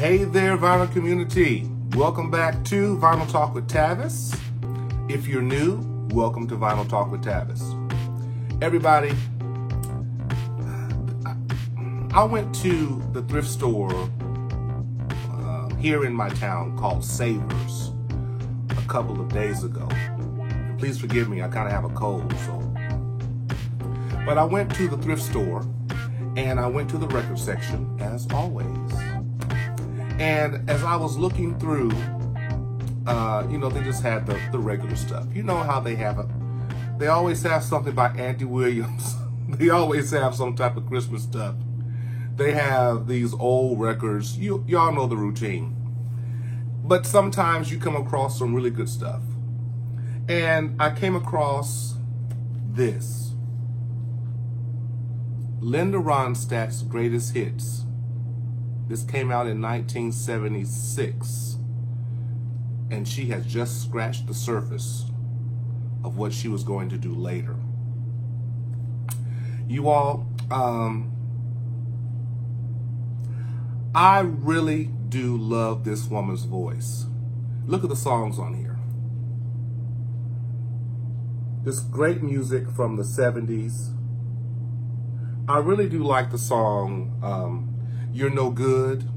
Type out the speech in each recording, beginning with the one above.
Hey there, vinyl community. Welcome back to Vinyl Talk with Tavis. If you're new, welcome to Vinyl Talk with Tavis. Everybody, I went to the thrift store here in my town called Savers a couple of days ago. And please forgive me, I kind of have a cold, but I went to the thrift store and I went to the record section as always. And as I was looking through, they just had the regular stuff. You know how they have they always have something by Andy Williams. They always have some type of Christmas stuff. They have these old records. Y'all know the routine. But sometimes you come across some really good stuff. And I came across this. Linda Ronstadt's Greatest Hits. This came out in 1976, and she has just scratched the surface of what she was going to do later. You all, I really do love this woman's voice. Look at the songs on here. This great music from the 70s. I really do like the song, You're No Good.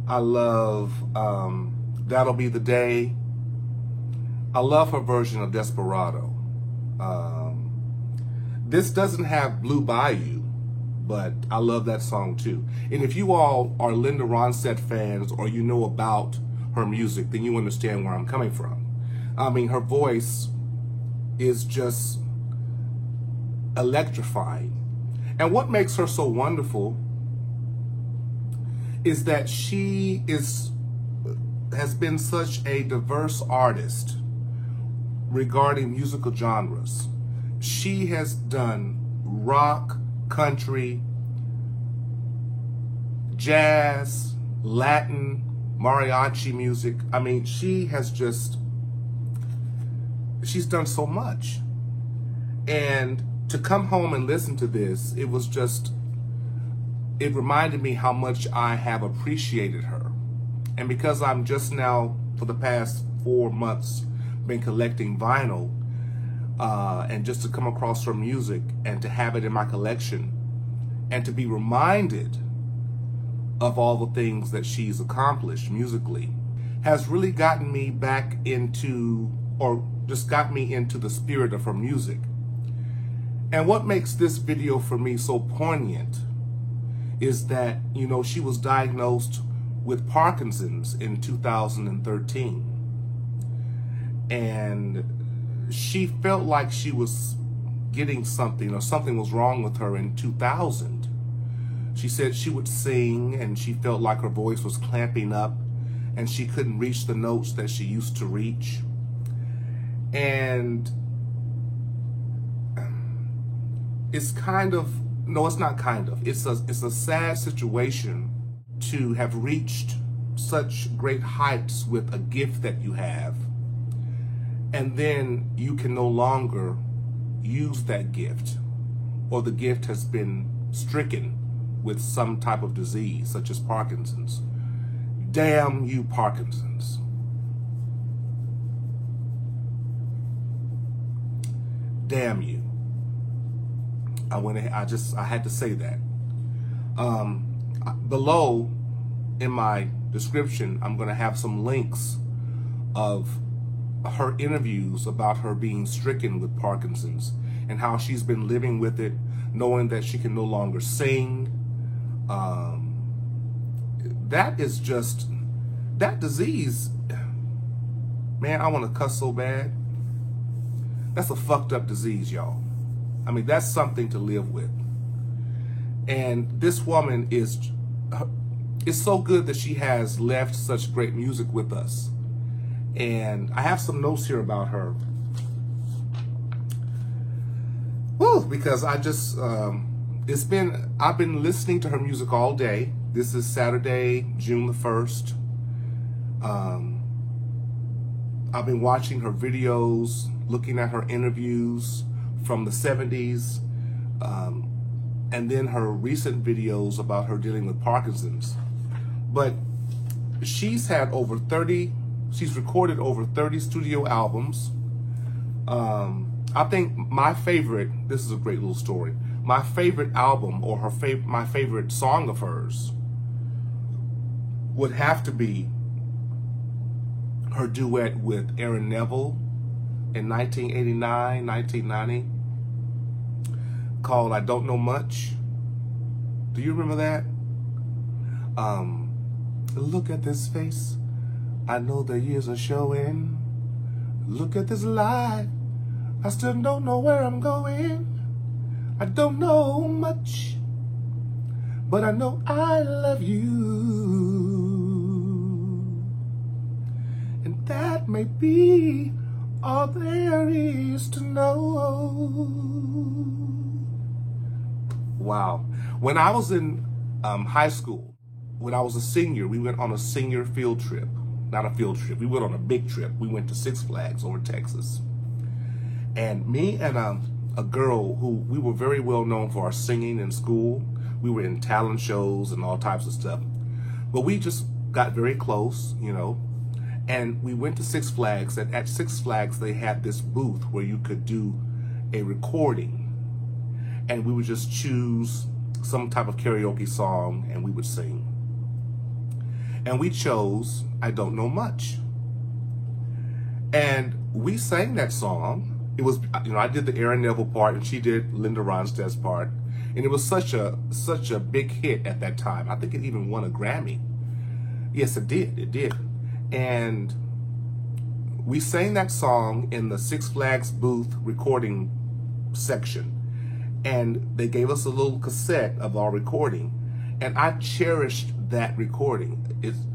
I love That'll Be the Day. I love her version of Desperado. This doesn't have Blue Bayou, but I love that song too. And if you all are Linda Ronstadt fans or you know about her music, then you understand where I'm coming from. I mean, her voice is just electrifying. And what makes her so wonderful is that she has been such a diverse artist regarding musical genres. She has done rock, country, jazz, Latin, mariachi music. I mean, she's done so much. And to come home and listen to this, it reminded me how much I have appreciated her. And because I'm just now, for the past 4 months, been collecting vinyl, and just to come across her music and to have it in my collection and to be reminded of all the things that she's accomplished musically has really gotten me back into, or just got me into the spirit of her music. And what makes this video for me so poignant is that, she was diagnosed with Parkinson's in 2013. And she felt like she was getting something, or something was wrong with her in 2000. She said she would sing and she felt like her voice was clamping up and she couldn't reach the notes that she used to reach. And it's a sad situation to have reached such great heights with a gift that you have, and then you can no longer use that gift, or the gift has been stricken with some type of disease such as Parkinson's. Damn you, Parkinson's. Damn you. I had to say that. Below in my description, I'm going to have some links of her interviews about her being stricken with Parkinson's and how she's been living with it, knowing that she can no longer sing. That disease, man, I want to cuss so bad. That's a fucked up disease, y'all. I mean, that's something to live with. And this woman it's so good that she has left such great music with us. And I have some notes here about her. Woo, because I've been listening to her music all day. This is Saturday, June the 1st. I've been watching her videos, looking at her interviews from the 70s, and then her recent videos about her dealing with Parkinson's. But she's recorded over 30 studio albums. I think my favorite, this is a great little story, my favorite album or my favorite song of hers would have to be her duet with Aaron Neville in 1989, 1990, called I Don't Know Much. Do you remember that? Look at this face, I know the years are showing. Look at this life, I still don't know where I'm going. I don't know much, but I know I love you. And that may be all there is to know. Wow. When I was in high school, when I was a senior, we went on a senior field trip. Not a field trip, we went on a big trip. We went to Six Flags over Texas. And me and a girl who we were very well known for our singing in school. We were in talent shows and all types of stuff. But we just got very close, you know. And we went to Six Flags, and at Six Flags they had this booth where you could do a recording. And we would just choose some type of karaoke song and we would sing. And we chose I Don't Know Much. And we sang that song. It was, you know, I did the Aaron Neville part and she did Linda Ronstadt's part. And it was such a big hit at that time. I think it even won a Grammy. Yes, it did. And we sang that song in the Six Flags booth recording section. And they gave us a little cassette of our recording. And I cherished that recording.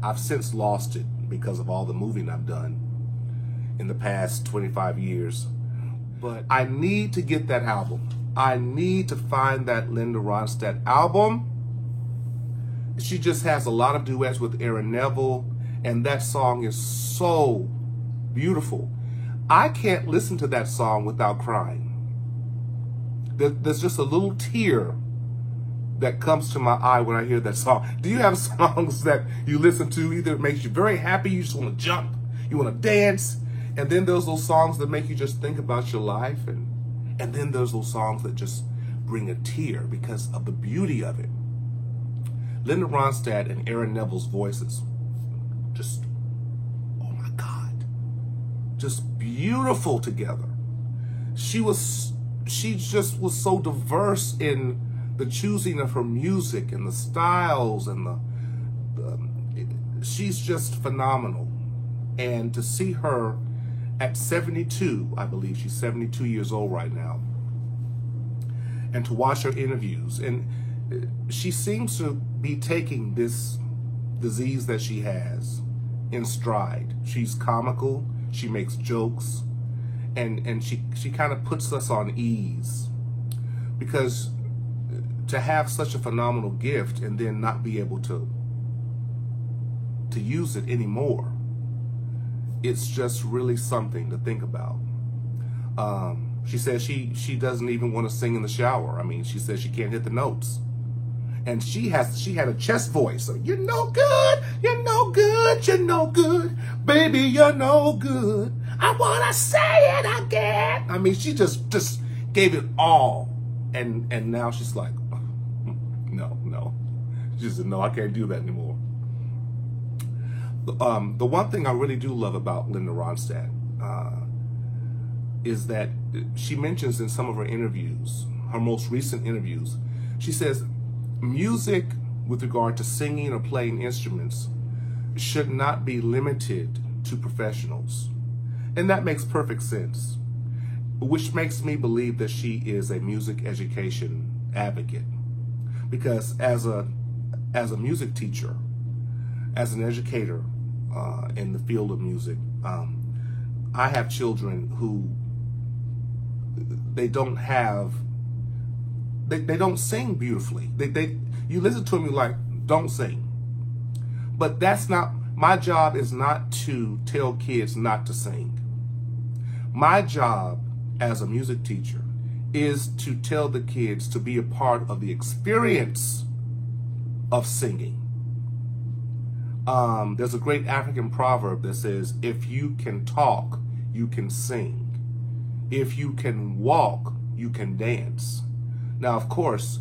I've since lost it because of all the moving I've done in the past 25 years. But I need to get that album. I need to find that Linda Ronstadt album. She just has a lot of duets with Aaron Neville, and that song is so beautiful. I can't listen to that song without crying. There's just a little tear that comes to my eye when I hear that song. Do you have songs that you listen to, either it makes you very happy, you just want to jump, you want to dance, and then there's those songs that make you just think about your life, and then there's those songs that just bring a tear because of the beauty of it. Linda Ronstadt and Aaron Neville's voices, just, oh my God, just beautiful together. She just was so diverse in the choosing of her music and the styles, and she's just phenomenal. And to see her at 72, I believe she's 72 years old right now, and to watch her interviews, and she seems to be taking this disease that she has in stride. She's comical, she makes jokes, and she kind of puts us on ease, because to have such a phenomenal gift and then not be able to use it anymore, it's just really something to think about. She says she doesn't even want to sing in the shower. I mean, she says she can't hit the notes. And she had a chest voice. So, you're no good, you're no good, you're no good, baby, you're no good. I want to say it again. I mean, she just gave it all. And now she's like, no. She said, no, I can't do that anymore. The one thing I really do love about Linda Ronstadt is that she mentions in some of her interviews, her most recent interviews, she says music with regard to singing or playing instruments should not be limited to professionals. And that makes perfect sense, which makes me believe that she is a music education advocate. Because as a music teacher, as an educator in the field of music, I have children who they don't sing beautifully. You listen to them, you're like, don't sing. But that's not, my job is not to tell kids not to sing. My job as a music teacher is to tell the kids to be a part of the experience of singing. There's a great African proverb that says, if you can talk, you can sing. If you can walk, you can dance. Now, of course,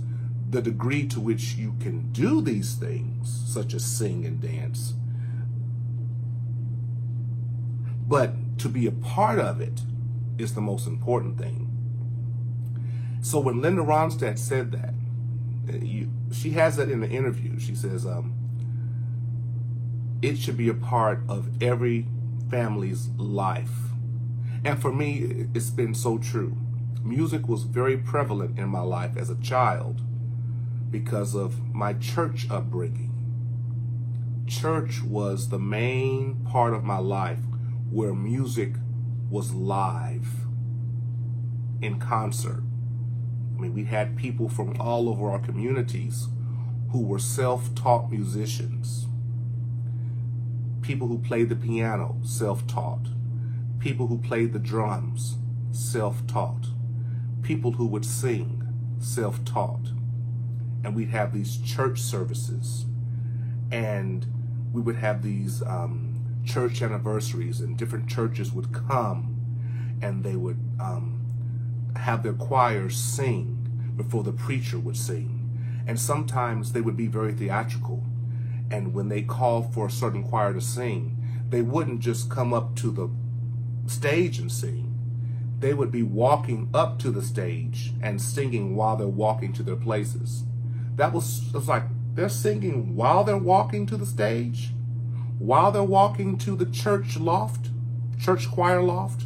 the degree to which you can do these things, such as sing and dance, but to be a part of it is the most important thing. So when Linda Ronstadt said that, she has that in the interview. She says, it should be a part of every family's life. And for me, it's been so true. Music was very prevalent in my life as a child because of my church upbringing. Church was the main part of my life where music was live, in concert. I mean, we had people from all over our communities who were self-taught musicians. People who played the piano, self-taught. People who played the drums, self-taught. People who would sing, self-taught. And we'd have these church services, and we would have these church anniversaries, and different churches would come and they would have their choirs sing before the preacher would sing. And sometimes they would be very theatrical, and when they called for a certain choir to sing, they wouldn't just come up to the stage and sing. They would be walking up to the stage and singing while they're walking to their places. It was like, they're singing while they're walking to the stage, while they're walking to the church loft, church choir loft.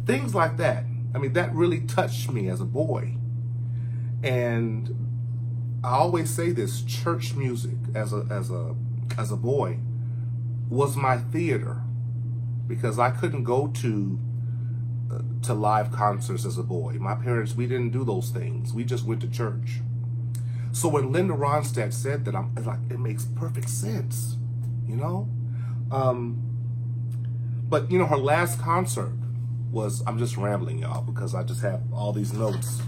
Things like that. I mean, that really touched me as a boy. And I always say this, church music as a boy was my theater, because I couldn't go to live concerts as a boy. My parents, we didn't do those things. We just went to church. So when Linda Ronstadt said that, I'm like, it makes perfect sense, you know? But, you know, her last concert was, I'm just rambling, y'all, because I just have all these notes.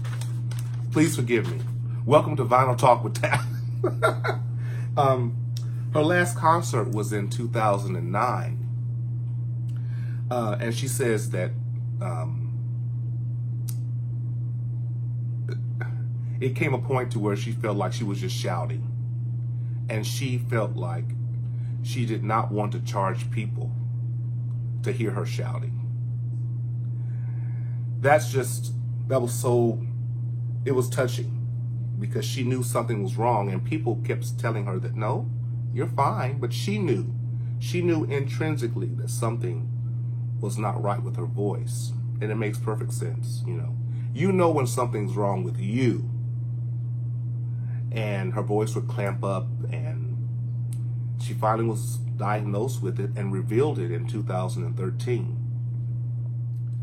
Please forgive me. Welcome to Vinyl Talk with Tab. Her last concert was in 2009. And she says that it came a point to where she felt like she was just shouting. And she felt like she did not want to charge people to hear her shouting. That was touching, because she knew something was wrong, and people kept telling her that, no, you're fine. But she knew intrinsically that something was not right with her voice. And it makes perfect sense, you know. You know when something's wrong with you. And her voice would clamp up, and she finally was diagnosed with it and revealed it in 2013.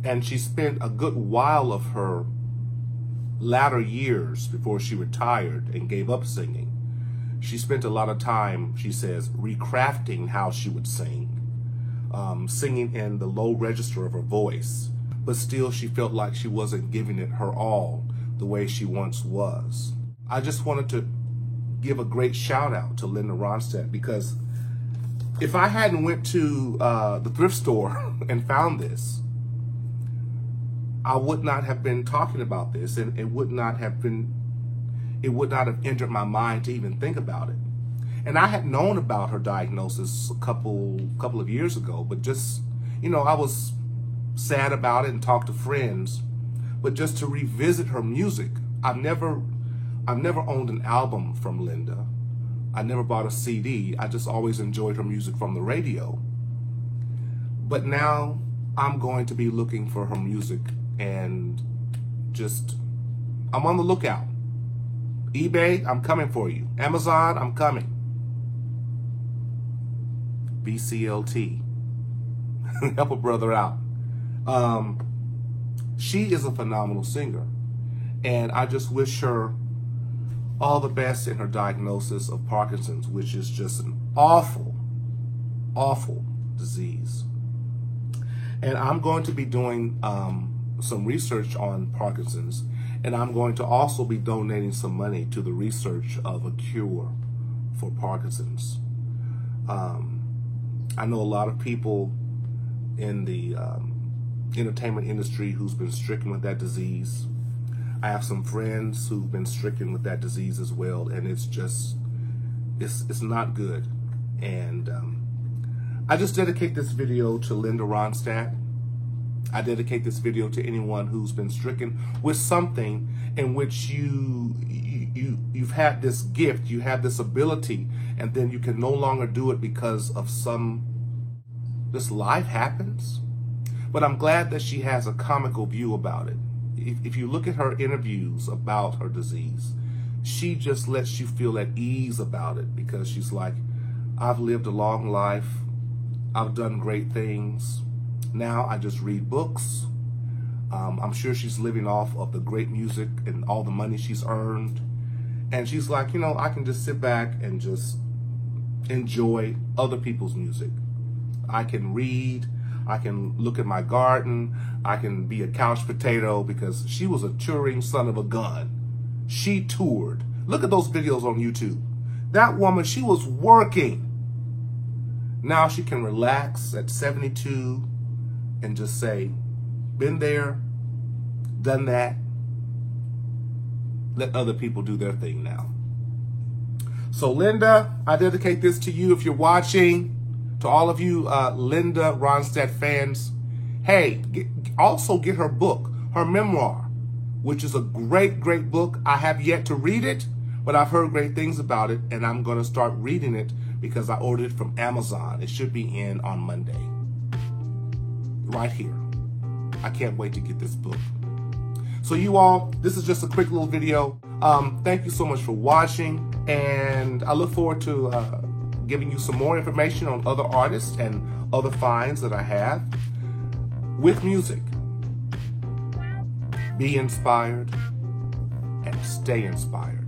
And she spent a good while of her latter years before she retired and gave up singing. She spent a lot of time, she says, recrafting how she would sing, singing in the low register of her voice, but still she felt like she wasn't giving it her all the way she once was. I just wanted to give a great shout out to Linda Ronstadt, because if I hadn't went to the thrift store and found this, I would not have been talking about this, and it would not have entered my mind to even think about it. And I had known about her diagnosis a couple of years ago, but just, you know, I was sad about it and talked to friends. But just to revisit her music, I've never owned an album from Linda. I never bought a CD. I just always enjoyed her music from the radio. But now I'm going to be looking for her music, and I'm on the lookout. eBay, I'm coming for you. Amazon, I'm coming. BCLT. Help a brother out. She is a phenomenal singer, and I just wish her all the best in her diagnosis of Parkinson's, which is just an awful, awful disease. And I'm going to be doing some research on Parkinson's, and I'm going to also be donating some money to the research of a cure for Parkinson's. I know a lot of people in the entertainment industry who's been stricken with that disease. I have some friends who've been stricken with that disease as well, and it's just, it's not good. And I just dedicate this video to Linda Ronstadt. I dedicate this video to anyone who's been stricken with something in which you've had this gift, you have this ability, and then you can no longer do it because of this life happens. But I'm glad that she has a comical view about it. If you look at her interviews about her disease, she just lets you feel at ease about it, because she's like, I've lived a long life. I've done great things. Now I just read books. I'm sure she's living off of the great music and all the money she's earned. And she's like, you know, I can just sit back and just enjoy other people's music. I can read. I can look at my garden. I can be a couch potato, because she was a touring son of a gun. She toured. Look at those videos on YouTube. That woman, she was working. Now she can relax at 72 and just say, been there, done that. Let other people do their thing now. So Linda, I dedicate this to you if you're watching. To all of you Linda Ronstadt fans, hey, also get her book, her memoir, which is a great, great book. I have yet to read it, but I've heard great things about it, and I'm going to start reading it because I ordered it from Amazon. It should be in on Monday. Right here. I can't wait to get this book. So you all, this is just a quick little video. Thank you so much for watching, and I look forward to giving you some more information on other artists and other finds that I have with music. Be inspired and stay inspired.